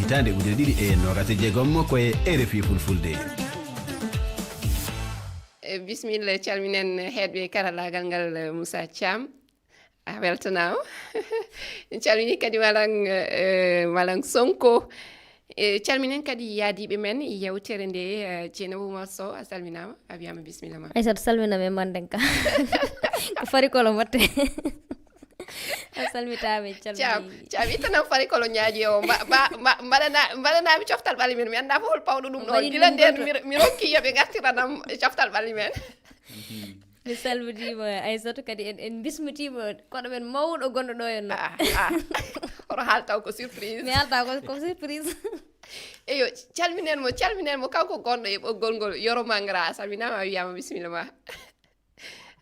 hitande ujune ɗiɗi e nogase jeegom koye RFI fulfulde. Bismillah, calminen heedɓe karallagal ngal Moussa Thiam a weltanama calmini kadi walan Sonko calminen kadi yaadiɓe men yewtere nde Dieynaba Oumar Sow a salminama a wiyama bisimilla ma. Aissata salminama e manden ka ko fari kolo matte a salmitaɓe Thiam ittanan fari kolo ñaaji o mbaɗanami coftal ɓalli men mi anda fof hol pawɗo ɗum ɗo gila nden mi rokki yoɓe gartiranam coftal ɓalli men. mi salmitima Aissata kadi en bismitima koɗo men mawɗo gonɗo ɗo henno oto haal taw ko surprise mi halta ko surprise eyo calminen mo kanko gonɗo e ɓoggol ngol Yoro Mangara a salminama a wiyama bisimilla ma.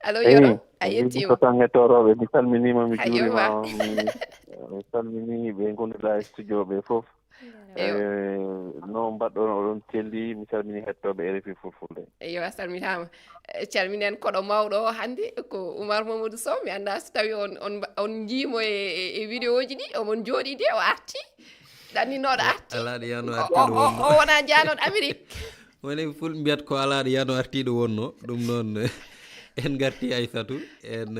Allo Yoro a yettima ko tan hettoroɓe mi salminima mi juurima mi salmini ɓe gonduɗa e studio ɓe foof no mbaɗɗon oɗon celli mi salmini hettoɓe RFI fulfulde. Eyo a salmitama calminen koɗo mawɗo o hannde ko Oumar Mamadou Sow mi anda so tawi on jiimo e vidéo ji ɗi omon jooɗi de o arti ɗanninoɗo arti o wona janoɗo Amérique woni ful mbiyat ko alaɗo yano artiɗo wonno ɗum noon en garti Aissatou en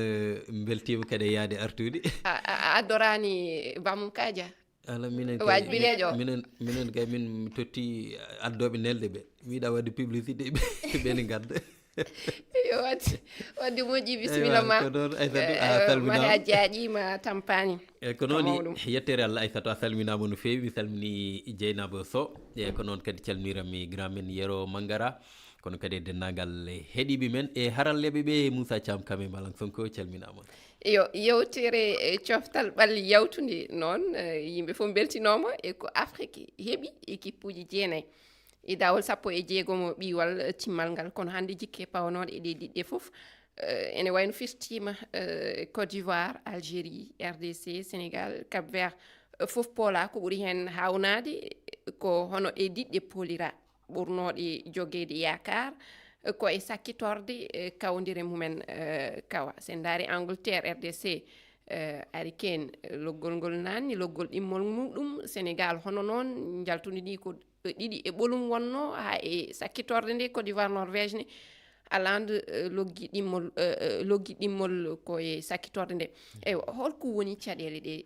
beltima kadi yaade artude a addorani Bamum Kadia ala minen waji bilejo minen kay min totti addoɓe nelde ɓe miɗa wadde publicité ɓe gadda yo wadde moƴƴi bisimilla ma ko noon Aissatou a salminama waɗa jaaƴima tampani eyyi ko noon yettere Allah Aissatou a salminama no fewi mi salmini Dieynaba Sow eyyi ko noon kadi calminirami grand men Yero Mangara kono kadi dendagal heeɗiɓe men e haralleɓe ɓe Moussa Thiam Kame Malang Sonko calminama. Yo yewtere coftal ɓalli yawtude noon yimɓe fof beltinoma e ko Afrique heeɓi équipe uji 9 e dawol 16 ɓiwal timmal ngal kono hannde jikke pawnoɗe e ɗe ɗiɗɗe fof ene wayno fistima Côte d'Ivoire Algérie RDC Sénégal Cap Vert fof poola ko ɓuuri hen hawnade ko hono e diɗɗe poolira ɓurnoɗe jogede yakar ko e sakkitorde kawdire mumen kawa sen daari Angleterre RDC Harry Kane loggol ngol nanni loggol ɗimmol muɗum Sénégal hono noon jaltude ni ko ɗiɗi e ɓolum wonno ha e sakkitorde nde Côte d'Ivoire Norvège ne alande loggi ɗimmol ko e sakkitorde nde eyi holko woni caɗele ɗe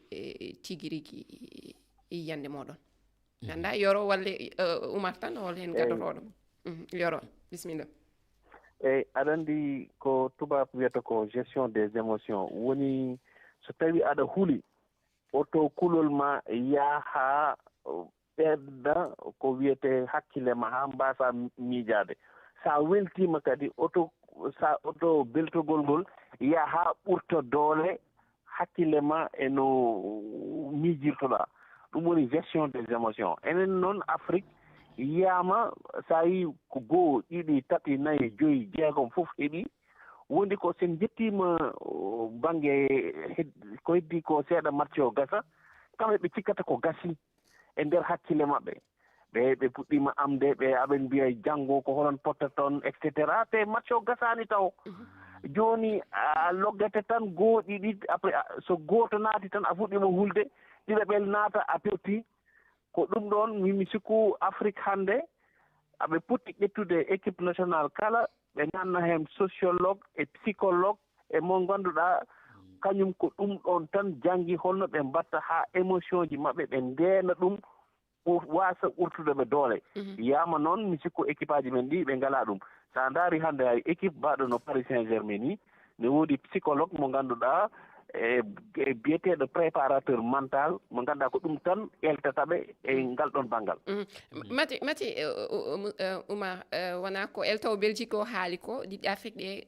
tigi rigui yiyande moɗon anda Yoro walla Oumar tan hol hen gadotoɗo Yoro bisimilla. eyyi aɗa andi ko tubak wiyata ko gestion des émotions woni so tawi aɗa huuli oto kulol ma yaaha ɓedda ko wiyete hakkille ma ha mbasa miijade sa weltima kadi oto beltogol ngol yaha ɓurta doole hakkille ma eno miijirtoɗa ɗum woni gestion des émotions enen noon Afrique yiyama sa yi ko goho ɗiɗi tati nayyi joyyi jeegom fof heeɓi wondi ko sen jettima banggue ko heddi ko seeɗa match o gasa kamɓe ɓe cikkata ko gasi e nder hakkille maɓɓe ɓe puɗɗima amde ɓe aɓen mbiya janggo ko honon potta toon et cetera te match o gasani taw joni a loggete tan goho ɗiɗi après so goto naati tan a fuɗɗima hulde ɗiɗaɓel naata a perti ko ɗum ɗon mimi sikku Afrique hannde aɓe putti ƴettude équipe nationale kala ɓe ganna hen sociologue et psychologue e mo ganduɗa kañum ko ɗum ɗon tan janggi holno ɓe mbatta ha émotion ji maɓɓe ɓe ndeena ɗum wasa ɓurtudeɓe doole yama noon mi sikku équipe aji men ɗi ɓe ngala ɗum sa daari hannde hay équipe mbaɗo no Paris Saint-Germain ni ne woodi psychologue mo ganduɗa e biyeteɗo préparateur mental mo ganduɗa ko ɗum tan eltataɓe e ngal ɗon banggal. mati Oumar wona ko eltowo Belgique o haali ko ɗiɗi Afrique ɗe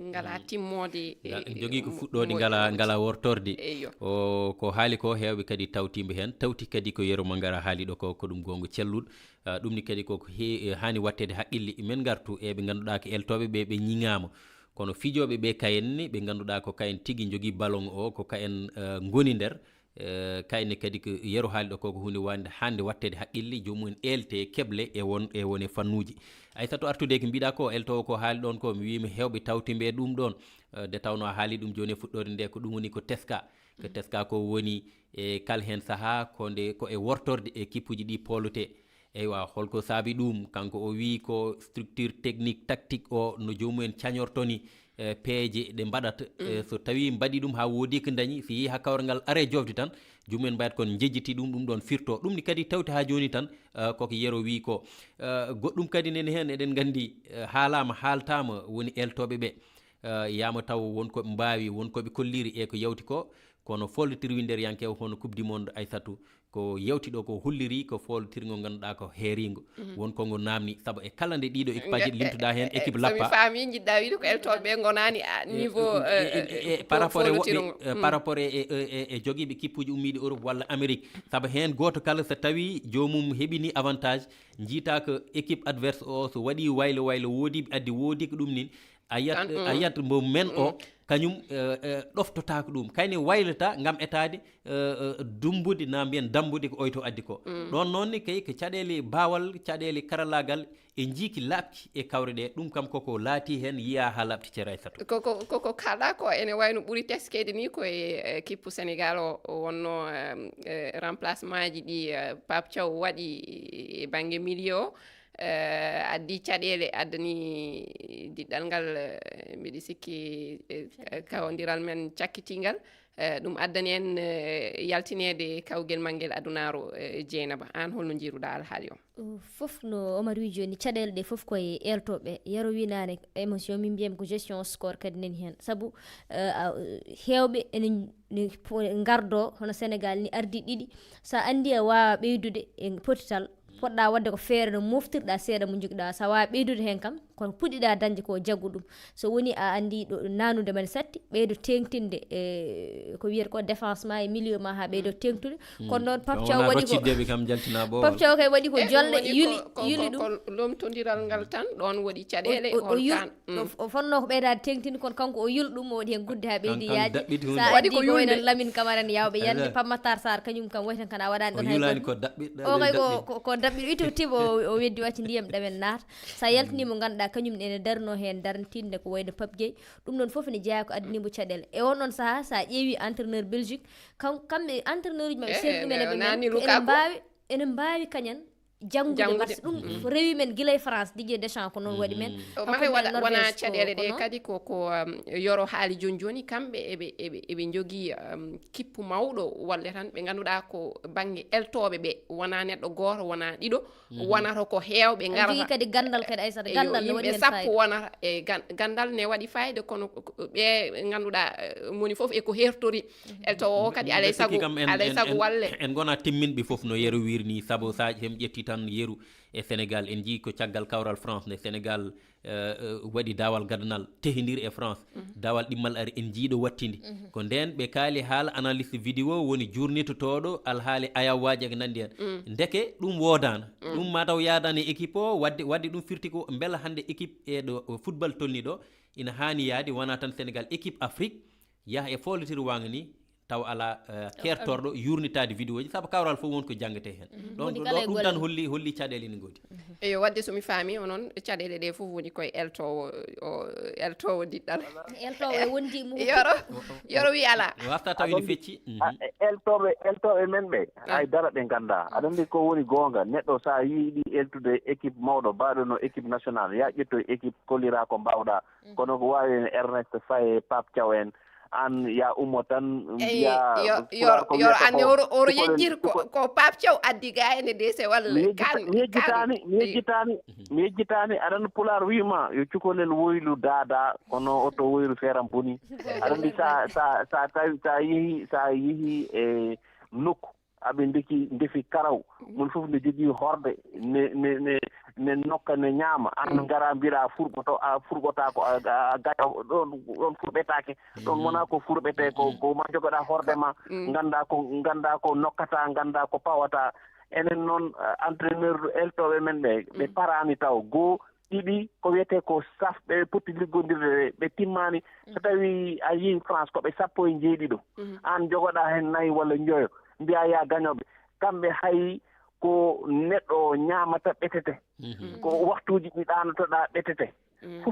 ngala timmode jogui ko fuɗɗode ngala wortorde o ko haali ko hewɓe kadi tawtiɓe hen tawti kadi ko Yero Mangara haali ɗo ko ɗum gonga celluɗo ɗum ni kadi koko hani wattede haqqille men gartu eɓe ganduɗa ko eltoɓe ɓe ñiŋama kono fijoɓe ɓe kayenni ɓe ganduɗa ko kayen tigui jogui ballon o ko kayen goni nder kayne kadi ko Yero haali ɗo koko hunde hande wattede haqqille jomumen elte keble e won e fannuji Aissatou artude ko mbiɗa ko eltowo ko haali ɗon ko mi wima hewɓe tawtimɓe ɗum ɗon nde tawno a haali ɗum joni e fuɗɗode nde ko ɗum woni ko teska ko teska ko woni e kal hen saha ko e wortorde équipe uji ɗi polute eywa holko saabi ɗum kanko o wi ko structure technique tactique o no jomumen cañortoni peeje ɗe mbaɗata so tawi mbaɗi ɗum ha woodi ko dañi so yeehi ha kawral ngal are jofde tan jomumen mbayat kon jejjiti ɗum ɗon firto ɗum ni kadi tawti ha joni tan koko yero wi ko goɗɗum kadi nene hen eɗen gandi haalama haaltama woni eltoɓe ɓe yama taw wonkoɓe mbawi wonkoɓe kolliri e ko yawti ko kono follotirwi nder yankewo hono coupe du monde Aissatou ko yawti ɗo ko hulliri ko follotirgo ganduɗa ko heeringo wonko ngo namni saabu e kala nde ɗiɗo équipe aji limtuɗa hen équipe lappa somi faami jiɗɗa wiide ko eltoɓe gonani à niveau par rapport e woɓɓe par rapport e joguiɓe kippuji ummiɗi Europe walla Amérique saabu hen goto kala so tawi jomum heeɓini avantage jiita ko équipe adverse o so waɗi waylo woodiɓe addi woodi ko ɗum nin a yiyat mbo men o kañum ɗoftotako ɗum kayne waylata gam etade dumbude na mbiyen dambude ko oyto addi ko ɗon noon kay ko caɗele bawal caɗele karallagal e jiiki labki e kawre ɗe ɗum kam koko laati hen yiya ha labti ceera Aissatou koko kalɗa ko ene wayno ɓuuri teskede ni koye kippu Sénégal o wonno remplacement ji ɗi Pape Thiaw waɗi e banggue milieu addi caɗele addani diɗɗal ngal mbiɗi sikki kawodiral men cakkitingal ɗum addani en yaltinede kawguel manguel adunaru Dieynaba an holno jiiruɗa alhaali o fof no Omar wi joni caɗele ɗe fof koye eltoɓe yaro winane émotion min mbiyam ko gestion score kadi nani hen saabu hewɓe ene gardo hono Sénégal ni ardi ɗiɗi sa andi a wawa ɓeydude e potital poɗɗa wadde ko feere no moftirɗa seeɗa mo joguiɗa sa wawi ɓeydude hen kam kono puɗɗiɗa dañde ko jaggu ɗum so woni a andi ɗo nanude men satti ɓeydo tengtinde ko wiyata ko défensement e milieu ma ha ɓeydo tengtude kono noon Pape Thiaw waɗi ko kam jaltina bo Pape Thiaw kay waɗi ko jolle yuli ɗum lomtodiral ngal tan ɗon waɗi caɗele o fonno ko ɓeydade tengtinde kono kanko o yuli ɗum o waɗi hen gudde ha ɓeydi yaaji sa waɗi addi ko wayno Lamine Camara en yawɓe yande Pape Matar Sarr kañum kam waytan kana waɗani ɗon hay ko daɓɓiɗo o kay ko daɓɓiɗo ito tibo o weddi wacci ndiyam ɗamen naata sa yaltinimo ganduɗa kañum ene darno hen darantinde ko wayno Pape Gueye ɗum ɗon foof ne jeeya ko addinimo caɗele e on ɗon saaha sa ƴeewi entraîneur Belgique kamɓe entraîneur uji mabɓe seeɗi ɗumen eɓe ene mbawi kañan janggude match ɗum rewi men guila e France Didier Deschamps ko noon waɗi men mate wona caɗele ɗe kadi koko yoro haali joni kamɓe eɓe jogui kippu mawɗo walle tan ɓe ganduɗa ko banggue eltoɓe ɓe wona neɗɗo goto wona ɗiɗo wonata ko hewɓe garata kadi gandal kadi Aissata gandal ne waɗi yimɓe sappo wonata e gandal ne waɗi fayida kono ɓe ganduɗa moni foof eko hertori eltowo o kadi alay saago walle en gona timminɓe foof no yero wirni saabu sa hem ƴetti tan yeru e Sénégal en jii ko caggal kawral France nde Sénégal waɗi dawal gadanal tehidir e France dawal ɗimmal ari en jiiɗo wattinde ko nden ɓe kaali haala analyste vidéo woni jurnitotoɗo alhaali ayawaji eko nandi hen ndeke ɗum wodana ɗum mataw yadani équipe o wadde ɗum firti ko beela hande équipe ɗo football tolni ɗo ina hani yaade wona tan Sénégal équipe Afrique yaha e follotir wanga ni taw ala kertorɗo yurnitade vidéo ji saabu kawral fof wonko jangate hen ɗum tan holli caɗele ne godi eyo wadde somi faami onon caɗele ɗe fof woni koye eltowo diɗɗal eltowo e wondi mu yoro wi ala wafta taw ene fecci eltoɓe men ɓe haydara ɓe ganda aɗa andi ko woni gonga neɗɗo sa yiiɗi eltude équipe mawɗo mbaɗono équipe nationale ya ƴettoye équipe kollira ko mbawɗa kono ko wawi en Ernest Faye Pape Thiaw en an ya ummo tan yo anne oro yejjir ko Pape Thiaw addi ga ene dese walla mi yejjitani aɗa Pulaar wima yo cukalel woylu daada kono oto woylu feram boni aɗa andi sa yeehi e nokku aɓe ndefi karaw mon fof ne jogii horde ne nokka ne ñaama an ngara mbiɗa furɓota ko a gata ɗon furɓetake ɗon wona ko furɓete ko ma jogoɗa horde ma ganda ko nokkata ganda ko pawata enen noon entraîneur eltoɓe men ɓe parani taw goo ɗiɗi ko wiyete ko saf ɓe poti liggodirde ɓe timmani so tawi a yii France koɓe sappo e jeeɗiɗo an jogoɗa hen nayyi walla joyo mbiya ya gañoɓe kamɓe hay ko neɗɗo ñamata ɓetete ko waktuji ɗi ɗanotoɗa ɓetete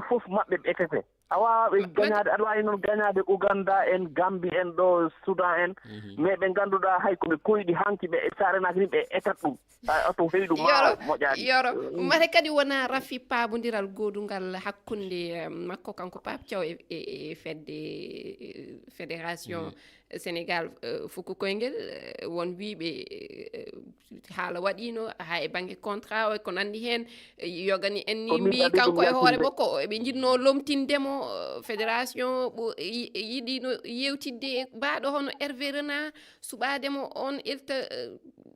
fof maɓɓe ɓetete awa ɓe gañade aɗa wawi noon gañade Uganda en Gambie en ɗo Soudan en mais ɓe ganduɗa hay koɓe koyɗi hanki ɓe sarenaki ni ɓe etat ɗum oto heewi ɗum ma moƴƴani yoro mate kadi wona rafi paabodiral godungal hakkunde makko kanko Pape Thiaw e fedde fédération Sénégal fuku koyngel won wiiɓe haala waɗino ha e banggue contrat o ko nandi hen yogani en ni mbi kanko e hoore makko ɓe jinno lomtindemo fédération yiɗino yewtidde mbaɗo hono Hervé Renard suɓademo on ilta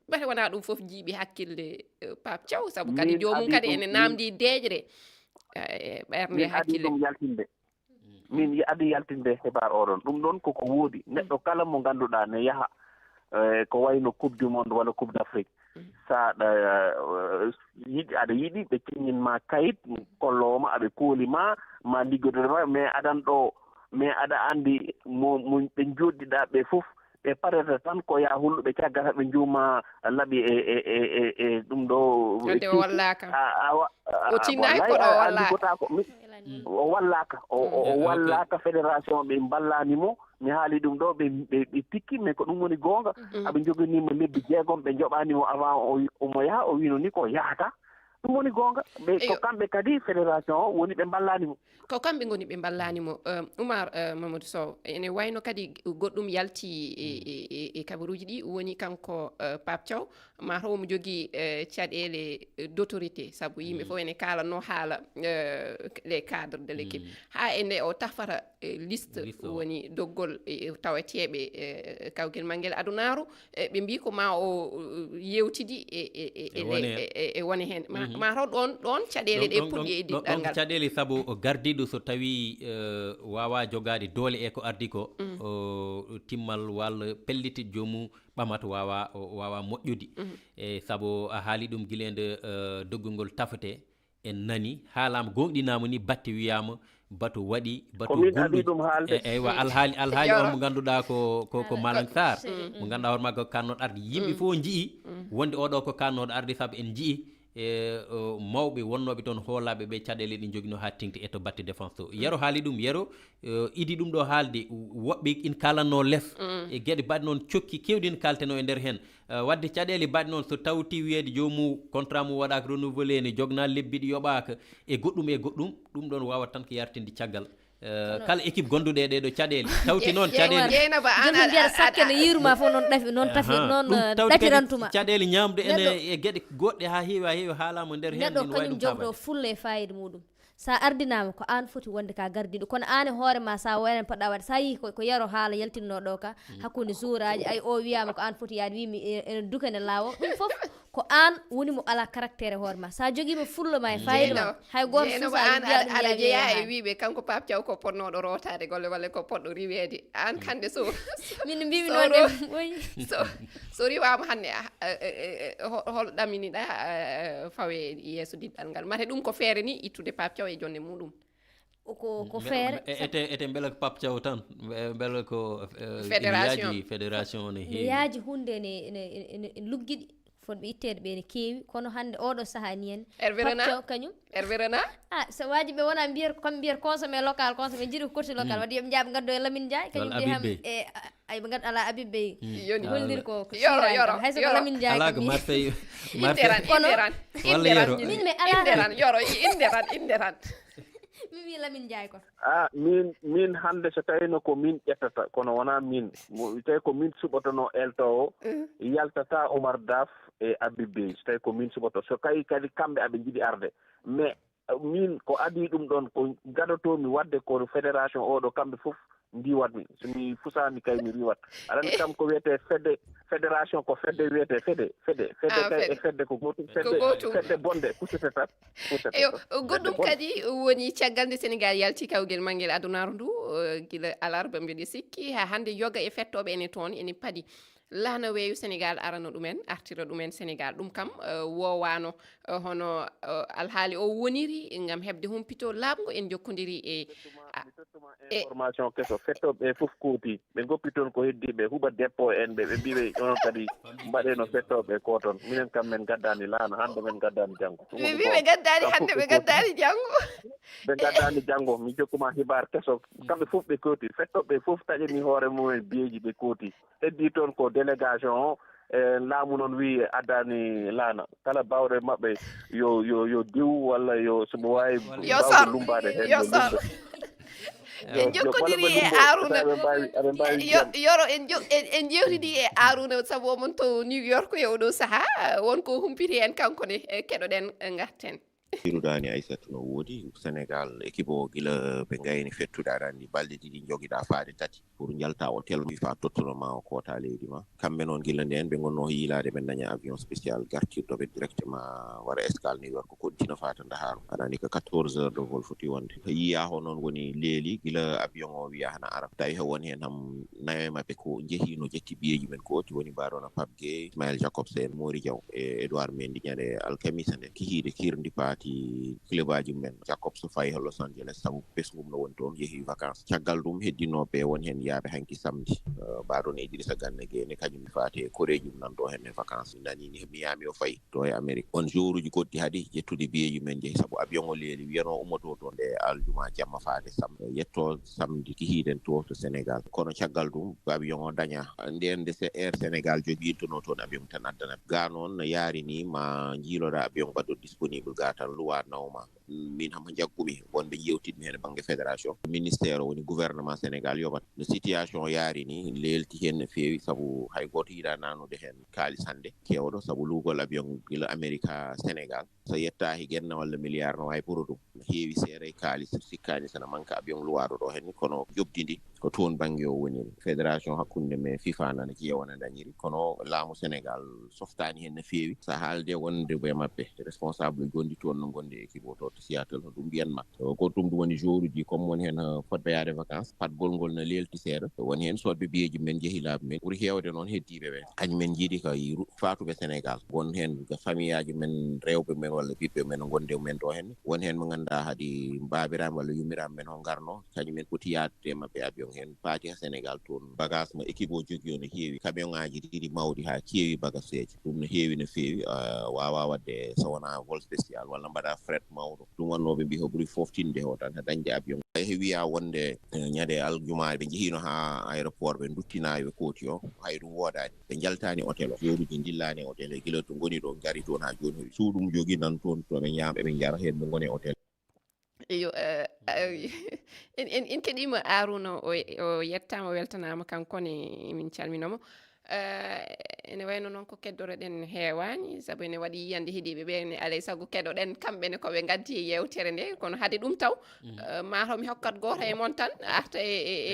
ɓate wona ɗum foof jiiɓi hakkille Pape Thiaw saabu kadi jomum kadi ene namdi deejre ɓernde hakkille min adi yaltinde heɓar oɗon ɗum ɗon koko woodi neɗɗo kala mo ganduɗa ne yaha ko wayno coupe du monde walla coupe d'Afrique saɗa yiɗi aɗa yiɗi ɓe tinninma kayit kollowoma aɓe koolima ma liggodema mais aɗan ɗo mais aɗa andi mo ɓe joɗɗiɗa ɓe fof ɓe parata tan ko ya hulluɓe caggata ɓe juuma laaɓi e ɗum ɗo wallaka o tinnaki koɗo wallaka o wallaka o wallaka fédération ɓe ballanimo mi haali ɗum ɗo ɓe tikki mais ko ɗum woni goonga aɓe joganimo lebbi 6 ɓe joɓanimo avant omo yaha o wino ni ko yahata ɗum woni goonga ɓe ko kamɓe kadi fédération o woni ɓe ballanimo ko kamɓe goni ɓe ballanimo Oumar Mamadou Sow ene wayno kadi goɗɗum yalti e kabaruji ɗi woni kanko Pape Thiaw mataw omo jogui caɗele d'autorité saabu yimɓe fof ene kalanno haala les cadres de l'équipe ha ene o tafata liste woni doggol tawateɓe kawguel manguel adunaru ɓe mbi ko ma o yewtidi e wone hen mataw ɗon caɗele ɗe puɗɗi e diɗɗal ngal caɗele saabu gardiɗo so tawi wawa jogade doole e ko ardi ko timmal walla pelliti jomum ɓamata wawa moƴƴude e saabu a haali ɗum guilende doggol tafate en nani haalama gonɗinama ni batte wiyama bato waɗi bato gonɗi eywa alhaali on mo ganduɗa ko Malang Sarr mo ganduɗa hoore makko kannoɗo arde yimɓe fof jii wonde oɗo ko kannoɗo arde saabu en jii mawɓe wonnoɓe toon hoolaɓe ɓe caɗele ɗi jogino ha tengti e to batte défense to yero haali ɗum yero idi ɗum ɗo haalde woɓɓe in kalanno less e gueɗe baɗe noon cokki kewɗi ne kalteno e nder hen wadde caɗele baɗe noon so tawti wiyede jomum contrat mum waɗaka renouvelé ne jogna lebbiɗi yoɓaka e goɗɗum ɗum ɗon wawat tan ko yartinde caggal kala équipe gonduɗe e ɗeɗo caɗele tawti noon caɗele jomum mbiyata sakke no yiruma fof noon tafi noon ɗatirantuma caɗele ñamde ene e gueɗe goɗɗe ha heewi haalama nder hen neɗɗo kañum jogɗo fulla e fayida muɗum sa ardinama ko an foti wonde ka gardiɗo kono an e hoorema sa wayren poɗɗa wadde sa yi ko yaro haala yaltinno ɗo ka hakkude jouraji ay o wiyama ko an foti yaade wimi ene dukane lawol ɗum foof ko an woni mo ala caractére hoore ma sa joguima fulla ma e fayida ma hay goto aɗa jeeya e wiɓe kanko Pape Thiaw ko ponnoɗo rotade golle walla ko poɗɗo riwede an kande so min mbimi noon so riwama hande hol ɗaminiɗa fawe yeeso diɗɗal ngal mate ɗum ko feere ni ittude Pape Thiaw e jonde muɗum ko feere ete beela ko Pape Thiaw tan beela ko fédération ne heewi yaaji hunde ne luggiɗi fotɓe ittede ɓe ne keewi kono hande oɗo saaha ni en Pape Thiaw kañum Hervé Renard so waji ɓe wona mbiyata comme mbiyata consommé local consommé jiiɗi ko courti local wadde yoɓe jaaɓe gaddo e Lamine Ndiaye kañum de ham e ay ɓe gaddo ala Habib Beye hollir ko yoro hayso ko Lamine Ndiaye ala ko Marseille min me ala yoro inderan mi wi Lamine Ndiaye ko min hande so tawino ko min ƴettata kono wona min tawi ko min suɓotono eltowo yaltata Oumar Daf e Habib Beye so tawi ko min suɓoto so tawi kadi kamɓe aɓe jiiɗi arde mais min ko adi ɗum ɗon ko gaɗotomi wadde ko fédération oɗo kamɓe fof ndiwatmi somi fusani kay mi riwat aɗa kam ko wiyete fédération ko fedde wiyete fedde kay e fedde ko gotum fedde bonde pusete tan eyo goɗɗum kadi woni caggal nde Sénégal yalti kawguel manguel adunaru ndu guila alarba mbiɗa sikki ha hande yoga e fettoɓe ene toon ene paadi laana weeyo Sénégal arano ɗumen artira ɗumen Sénégal ɗum kam wowano hono alhaali o woniri gam hebde humpito labgo en jokkodiri e information keso fettoɓe fof kooti ɓe goppi toon ko heddiɓe huɓa dépôt en ɓe mbiɓe onon kadi mbaɗeno fettoɓe ko toon minen kam men gaddani laana hande men gaddani janggo ɓe mbi ɓe gaddani hande ɓe gaddani janggo ɓe gaddani janggo mi jokkuma hibar keso kamɓe fof ɓe kooti fettoɓe fof taƴani hoore mumen biyeji ɓe kooti heddi toon ko délégation o laamu noon wi addani laana kala bawɗe maɓɓe yo diw walla yo somo wawi bawde lumbade hen en jokkodiri e Arouna yoro en jewtidi e Arouna sabu omon to New York e oɗo saaha wonko humpiti en kankone keɗoɗen garten hirudani Aissatou no woodi Sénégal équipe o gila ɓe gayni fettude aɗa andi balɗe ɗiɗi joguiɗa faade tati pour jalta hôtel FIFA tottenoma o koota leydi ma kamɓe noon gila nden ɓe gonno yiilade ɓe daña avion spécial gartirɗoɓe directement wara escale New York kontina fata Daharu aɗa andi ko 14 heures de vol foti wonde yiya ho noon woni leeli gila avion o wiya hana ara tawi ho woni hen ham nayo mabɓe ko jeehino jetti biyeji men ko oti woni mbaɗona Pape Gueye Ismaël Jacobsen Mori Diaw e Edouard Mendy ñande alkamisa nde kihiide kirdi paati clubaji men Jacob so fayi Los Angeles sabu pesgum no woni toon yeehi vacances caggal ɗum heddinoɓe woni hen yaaɓe hanki samedi mbaɗon Idrissa Gana Gueye ne kañum faate koreji mum nan ɗo hen e vacances nanini Miami o fayi to e Amérique on jour uji goɗɗi haadi ƴettude biyeji men jeehi sabu avion o leeli wiyano ummoto toon nde aljuma jamma faade yetto samedi kihiɗen to Sénégal kono caggal ɗum avion o daña nden de Air Sénégal jogui intono toon avion tan addana ga noon yaari ni ma jiiloɗa avion mbaɗɗo disponible ga tan luwa nawma min ham jagguɓe wonɓe yewtidmi hen banggue fédération ministére woni gouvernement Sénégal yoɓat no situation yaari ni lelti hen no feewi saabu hay goto yiiɗa nanude hen kalis hande kewɗo saabu lugol avion gila Amérique ha Sénégal so yettahi guenna walla milliard no wawi ɓuura ɗum no heewi seeɗa e kalis sikkani sana manque avion luwaɗo ɗo hen kono jobdidi ko toon banggue o woni fédération hakkude me FIFA nana ƴeewana dañiri kono laamu Sénégal softani hen no feewi sa haalde wonde ɓe mabɓe responsable gondi toon no gonde équipe o to Seattle no ɗum mbiyanma ko ɗum woni jour uji comme woni hen fotɓe yaade vacances patgol ngol no lelti seeɗa woni hen sodɓe biyeji men jeehilaɓe men ɓuuri hewde noon heddiɓe ɓe kañumen jiiɗi ko fatuɓe Sénégal won hen famille aji men rewɓe men walla ɓiɓɓe men gonde men ɗo hen won hen mo ganduɗa haadi babiraɓe walla yummiraɓe men ho garno kañumen poti yadude mabɓe avion hen paati ha Sénégal toon bagage mo équipe o jogui o no heewi camion ngaji ɗiɗi mawɗi ha keewi bagage eji ɗum no heewi no feewi wawa wadde so wona vol spécial walla mbaɗa fret mawɗo ɗum wannoɓe mbi ko ɓuuri foftinde o tan dañde avion wiya wonde ñande aljumaare ɓe jehino ha aéroport ɓe duttinayo ɓe kooti o hay ɗum woodani ɓe jaltani hôtel o joruji dillani hôtel e gila to goni ɗo gari toon ha joni suuɗum jogui nan toon to ɓe ñaama ɓe jara hen ɓe goni hôtel eyo en keɗima Arouna o yettama weltanama kankone min calminoma ene wayno noon ko keddoroɗen heewani sabu ene waɗi yiyande heeɗiɓe ɓe ne alay saago keɗoɗen kamɓene koɓe gaddi e yewtere nde kono haade ɗum taw mataw mi hokkat goto e moon tan arta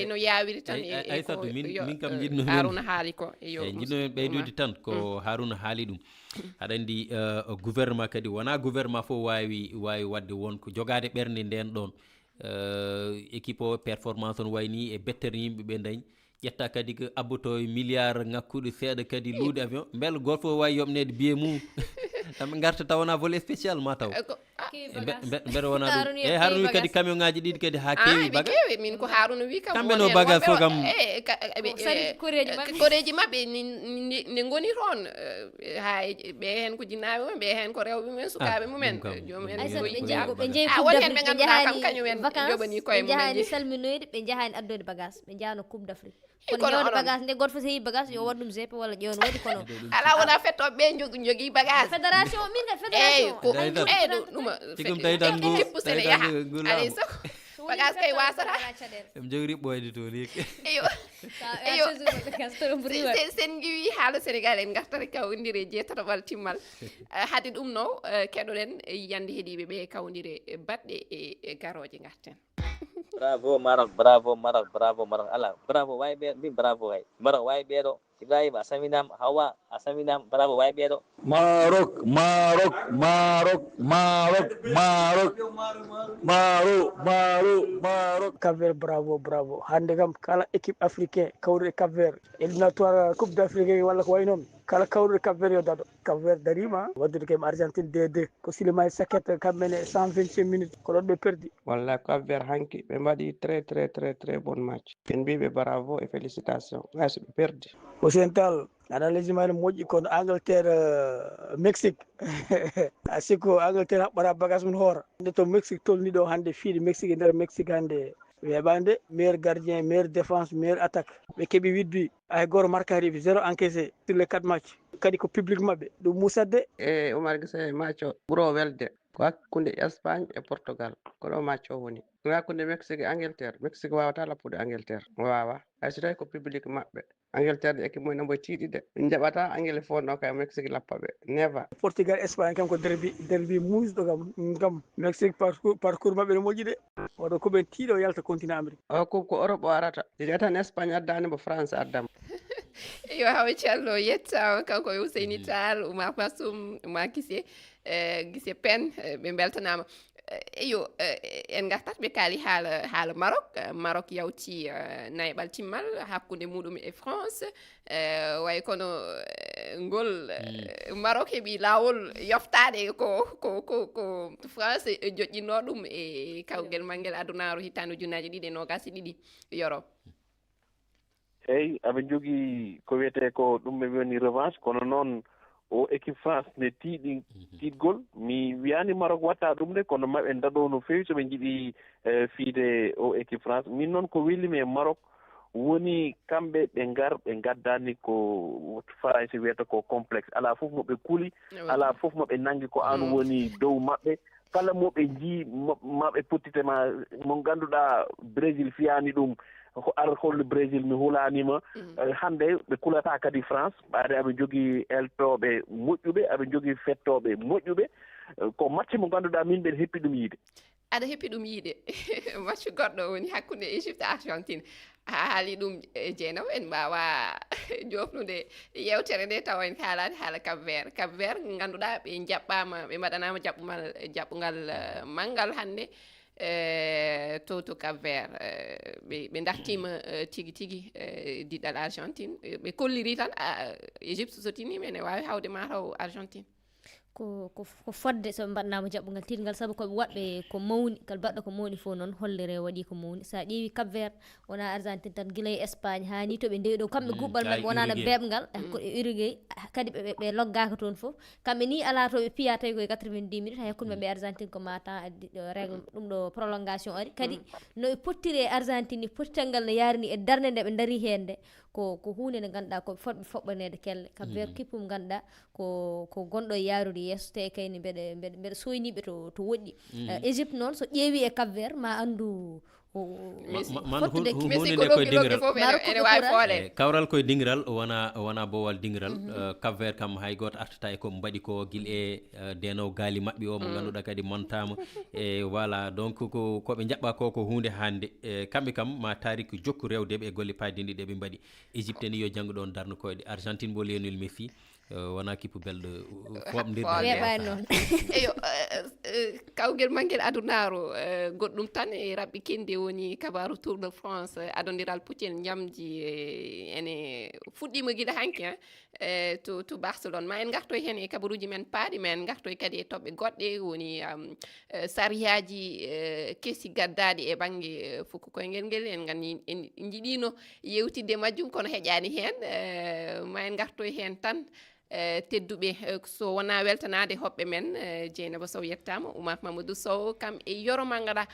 no yawiri tan Aissatou min kam jiɗno Harouna haali ko jiɗnomen ɓeydude tan ko Harouna haali ɗum aɗa andi gouvernement kadi wona gouvernement fof wawi wadde wonko jogade ɓerde nden ɗon équipe o performance on wayni e bettere yimɓeɓe dañi ƴetta kadi ko abboto milliard ngakkuɗo seeɗa kadi luude avion beele goto fof wawi yoɓnede billet mum tan ɓe garta taw wona volet spécial ma taw mbeɗa wona ɗum e Harouna wi kadi camion ngaji ɗiɗi kadi ha keewi bagage min ko Harouna wi kam kamɓe no bagage fof kam koreji mabɓe ne goni toon ha ɓe hen ko jinnaɓe mumen ɓe hen ko rewɓe mumen sukaɓe mumen jomumen ɓe jeeyi woni hen ɓe ganduɗa kam kañumen joɓani koye mumen ɓe jahani salminoyde ɓe jahani addode bagage ɓe jahano coupe d'Afrique kono jewde bagage nde goto fof so heewi bagage yo waɗ ɗum GP walla ƴewno waɗi kono ala wona fettoɓe ɓe jogui bagage fédération min de fédération ɗum tawi tan pussene yaaha alay sago bagage kay wasata em jogui riɓɓoyde toon eyo sen jiwi haala Sénégal en gartata kawdire jeetatabal timmal haade ɗum no keɗoɗen yiyande heeɗiɓe ɓe kawdire baɗɗe e garoje garten bravo Maroc bravo Maroc bravo Maroc ala bravo way ɓeeɗo min bravo hay Maroc way ɓeeɗo Ibrahima a saminama Hawa a saminama bravo way ɓeeɗo Maroc Maroc Maroc Maroc Maroc Maroc Maroc Maroc Cap-Vert bravo hande kam kala équipe africain kawruɗe Cap-Vert éliminatoire coupe d'Afrique walla ko way noon kala kawruɗo Cap Vert yo daɗo. Cap Vert darima waddude kemo Argentine 2-2 ko Souleymane Sakete kamɓene 125 minutes ko ɗon ɓe perdi. Walla Cap Vert hanki ɓe mbaɗi très bon match. En mbiɓe bravo et félicitations. Hayso ɓe perdi. Hussein Tall analyse ma ne moƴƴi kono Angleterre Mexique a sikko Angleterre haɓɓata bagage mum hoora nde to Mexique tolni ɗo hannde fiide Mexique e nder Mexique hannde weɓande meilleur gardien meilleur défense meilleur attaque ɓe keeɓi widdude hay goto marque hariɓe 0 encaissé sur les 4 matchs kadi ko public maɓɓe ɗum musadde e Oumar Guissé match o ɓuuro welde ko hakkunde Espagne e Portugal ko ɗo match o woni ko hakkunde Mexique e Angleterre. Mexique wawata lappude Angleterre wawa hay so tawi ko public maɓɓe. Angleterre équipe mumen mbo tiiɗide min jaɓata Anglais fonno kay Mexique lappa ɓe never. Portugal Espagne kam ko derby musɗo kam Mexique parcours maɓɓe no moƴƴi de oɗo koɓen tiiɗo yalta continent Amérique o coupe ko Europe o arata jiɗa tan Espagne addani mbo France addama. Yo hawa Thiallo yettama kanko e Ousseyni Tall Oumar Bassoum Oumar Guissé Guissé Pène ɓe beltanama eyo en gartat ɓe kaali haala Maroc yawti naybal timmal hakkude muɗum e France way kono ngol Maroc heeɓi lawol yoftade ko France joƴƴinno ɗum e kawgel mangel adunaru hitande 2022 Yoro. eyyi aɓe jogii ko wiyete ko ɗum ɓe wiyani revanche kono noon o équipe France ne tiiɗi tiiɗgol mi wiyani Maroc watta ɗum de kono maɓe daɗo no feewi soɓe jiiɗi fiide o équipe France min noon ko welimi e Maroc woni kamɓe ɓe gaddani ko Français wiyata ko complexe ala fof moɓe kuuli ala fof moɓe nangi ko an woni dow maɓɓe kala moɓe jii maɓe pottitema mo ganduɗa Brésil fiyani ɗum ar hollu Brésil mi hulanima hande ɓe kulata kadi France ɓaade aɓe jogii eltoɓe moƴƴuɓe aɓe jogii fettoɓe moƴƴuɓe ko match mo ganduɗa min ɓen heppi ɗum yiide. Aɗa heppi ɗum yiide match goɗɗo woni hakkude Égypte Argentine a haali ɗum Dieynaba en mbawa jofnude yewtere nde tawa en haalani haala Cap Vert ganduɗa ɓe jaɓɓama ɓe mbaɗanama jaɓɓugal manggal hande to Cap Vert ɓe dartima tigi diɗɗal Argentine ɓe kolliri tan Égypte so tinima ene wawi hawde mataw Argentine ko fodde so mbaɗnama jaɓɓugal tiɗgal saabu koɓe waɗɓe ko mawni kala baɗɗo ko mawni fof noon hollire waɗi ko mawni sa ƴeewi Cap Vert wona Argentine tan guila e Espagne hani to ɓe ndewi ɗo kamɓe guɓɓal mabɓe wonano beɓgal ko Uruguay kadi ɓe loggaka toon foof kamɓe ni ala to ɓe piya tawi koye 90 minutes hay hakkude mabɓe Argentine ko mata règle ɗum ɗo prolongation ari kadi no ɓe pottiri e Argentine ni pottital ngal no yarini e darde nde ɓe daari hen nde ko hunde nde ganduɗa ko fodɓe foɓɓanede kelle Cap Vert kippum ganduɗa ko gonɗo e yarude yesso te kayni mbeɗa soyniɓe to woɗɗi Égypte noon so ƴeewi e Cap Vert ma andu hunde koye dingiral kawral koye dingiral wona bowal dingiral Cap Vert kam hay goto artata e ko mbaɗi ko guil e denow gaali mabɓe o mo ganduɗa kadi montama e voilà donc koɓe jaɓɓa ko hunde hande kamɓe kam ma tarik jokku rewdeɓe e golle paadinɗi ɗe ɓe mbaɗi Égypte ni yo janggo ɗon darno koyɗe Argentine bo Lionel Messi wona kippu belɗo foɓndirweɓani noon eyo kawgel mangel adunaru goɗɗum tan e rabɓi kende woni kabaru Tour de France adodiral puccel jamdi ene fuɗɗima guiɗa hanki to Barcelone ma en gartoy hen e kabaruji men paaɗi ma en gartoy kadi e toɓɓe goɗɗe woni sariyaji keesi gaddaɗi e banggue fukko koyngel ngel en gandi en jiiɗino yewtidde majjum kono heƴani hen ma en gartoy hen tan tedduɓe so wona weltanade hoɓɓe men Dieynaba Sow yettama Oumar Mamadou Sow kam e Yoro Mangara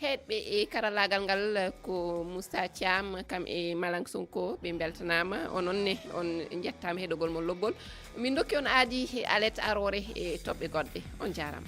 heɗɓe e karallagal ngal ko Moussa Thiam kam e Malang Sonko ɓe beltanama ononne on jettama heɗogol mon lobbol min dokki on aadi alet arore e toɓɓe goɗɗe on jarama.